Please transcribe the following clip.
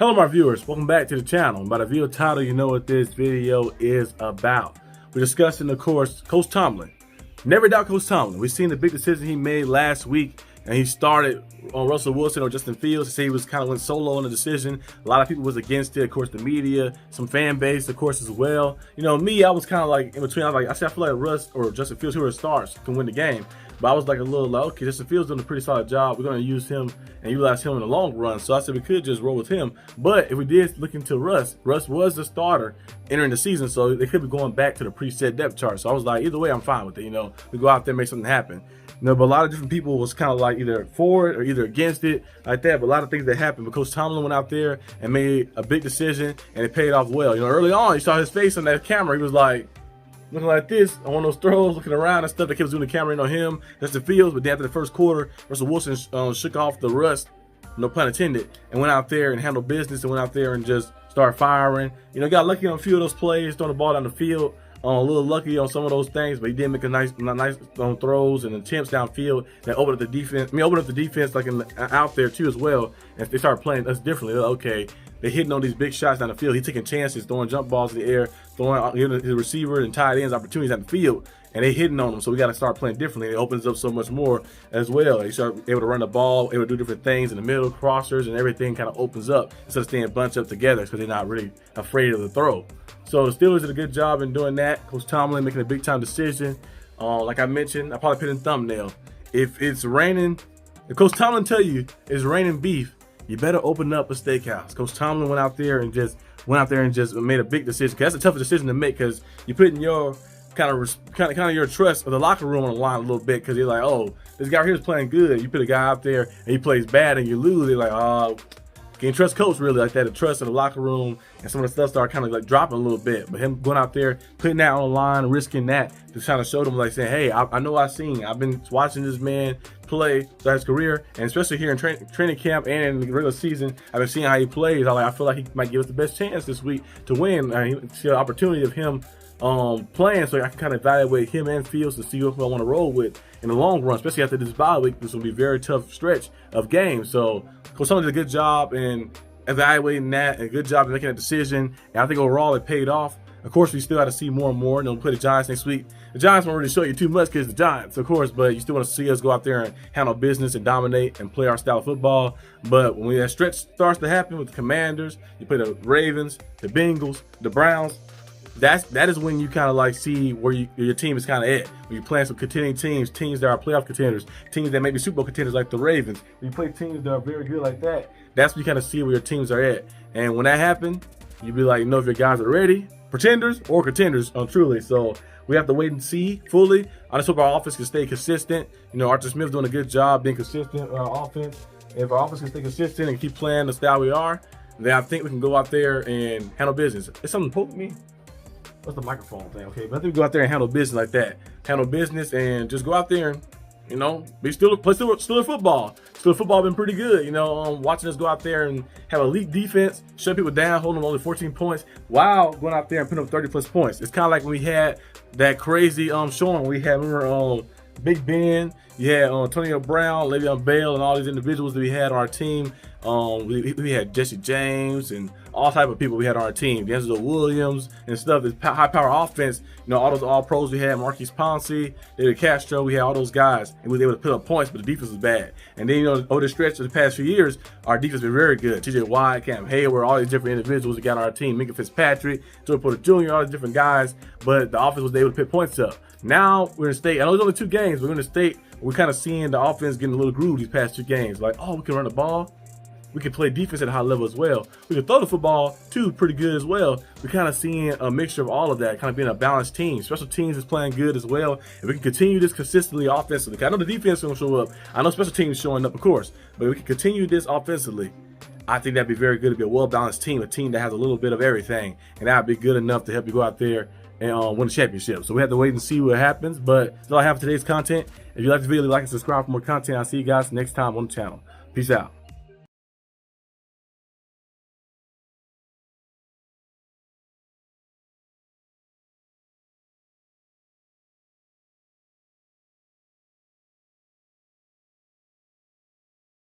Hello my viewers, welcome back to the channel. By the video title, you know what this video is about. We're discussing, of course, Coach Tomlin. Never doubt Coach Tomlin. We've seen the big decision he made last week, and he started on Russell Wilson or Justin Fields to say he was kind of went solo on the decision. A lot of people was against it, of course, the media, some fan base, of course, as well. You know, me, I was kind of like in between. I feel like Russ or Justin Fields, who are stars, can win the game. But I was like a little like, okay, Justin Fields doing a pretty solid job. We're going to use him and utilize him in the long run. So I said we could just roll with him. But if we did look into Russ was the starter entering the season. So they could be going back to the preset depth chart. So I was like, either way, I'm fine with it. You know, we go out there and make something happen. You know, but a lot of different people was kind of like either for it or either against it like that. But a lot of things that happened because Tomlin went out there and made a big decision and it paid off well. You know, early on, you saw his face on that camera. He was like, looking like this on those throws, looking around and stuff. They kept doing the camera in on him. That's the Fields. But then after the first quarter, Russell Wilson shook off the rust, no pun intended, and went out there and handled business and went out there and just started firing. You know, got lucky on a few of those plays, throwing the ball down the field. A little lucky on some of those things, but he did make a nice throws and attempts downfield that opened up the defense. I mean, opened up the defense like out there too as well. And they started playing us differently. They're like, okay, they're hitting on these big shots down the field. He's taking chances, throwing jump balls in the air, giving his receiver and tight ends opportunities down the field, and they hitting on them. So we got to start playing differently. It opens up so much more as well. They start able to run the ball, able to do different things in the middle, crossers, and everything kind of opens up instead of staying bunched up together because they're not really afraid of the throw. So the Steelers did a good job in doing that. Coach Tomlin making a big time decision. Like I mentioned, I probably put in thumbnail. If it's raining, if Coach Tomlin tell you it's raining beef, you better open up a steakhouse. Coach Tomlin went out there and just made a big decision. Cause that's a tough decision to make because you're putting your kind of your trust of the locker room on the line a little bit because you're like, oh, this guy here is playing good. You put a guy out there and he plays bad and you lose. They're like, oh, can't trust coach really like that. The trust in the locker room and some of the stuff started kind of like dropping a little bit. But him going out there, putting that on the line, risking that to kind of show them like saying, hey, I know I've been watching this man play throughout his career, and especially here in training camp and in the regular season, I've been seeing how he plays. I feel like he might give us the best chance this week to win. See the opportunity of him playing, so I can kind of evaluate him and Fields to see who I want to roll with in the long run, especially after this bye week. This will be a very tough stretch of games. So Coach Tomlin did a good job in evaluating that, and a good job in making a decision. And I think overall it paid off. Of course, we still got to see more and more. And they'll play the Giants next week. The Giants won't really show you too much because the Giants, of course, but you still want to see us go out there and handle business and dominate and play our style of football. But when that stretch starts to happen with the Commanders, you play the Ravens, the Bengals, the Browns, that is when you kind of like see where your team is kind of at. When you're playing some contending teams that are playoff contenders, teams that may be Super Bowl contenders like the Ravens. When you play teams that are very good like that, that's when you kind of see where your teams are at. And when that happens, you be like, you know, if your guys are ready, pretenders or contenders, truly. So we have to wait and see fully. I just hope our offense can stay consistent. You know, Arthur Smith's doing a good job being consistent with our offense. If our offense can stay consistent and keep playing the style we are, then I think we can go out there and handle business. Is something poking me? What's the microphone thing? Okay, but I think we go out there and handle business like that. Handle business and just go out there and, you know, play Steeler football. Steeler football been pretty good, you know, watching us go out there and have elite defense, shut people down, holding them only 14 points, while going out there and putting up 30+ points. It's kind of like when we had that crazy showing we had, remember, Big Ben, you had Antonio Brown, Le'Veon Bell, and all these individuals that we had on our team. We had Jesse James and all type of people we had on our team. D'Angelo Williams and stuff. This high-power offense, you know, all those all-pros we had, Marquise Pouncey, David Castro, we had all those guys. And we were able to put up points, but the defense was bad. And then, you know, over the stretch of the past few years, our defense has been very good. TJ Watt, Cam Hayward, all these different individuals we got on our team. Minka Fitzpatrick, Joey Porter Jr., all these different guys. But the offense was able to put points up. Now we're in state. I know there's only 2 games. We're in the state. We're kind of seeing the offense getting a little groove these past 2 games. Like, oh, we can run the ball. We can play defense at a high level as well. We can throw the football too pretty good as well. We're kind of seeing a mixture of all of that, kind of being a balanced team. Special teams is playing good as well. If we can continue this consistently offensively, I know the defense is going to show up. I know special teams showing up, of course. But if we can continue this offensively, I think that'd be very good to be a well-balanced team, a team that has a little bit of everything. And that'd be good enough to help you go out there and win the championship. So we have to wait and see what happens. But that's all I have for today's content. If you like the video, like and subscribe for more content. I'll see you guys next time on the channel. Peace out.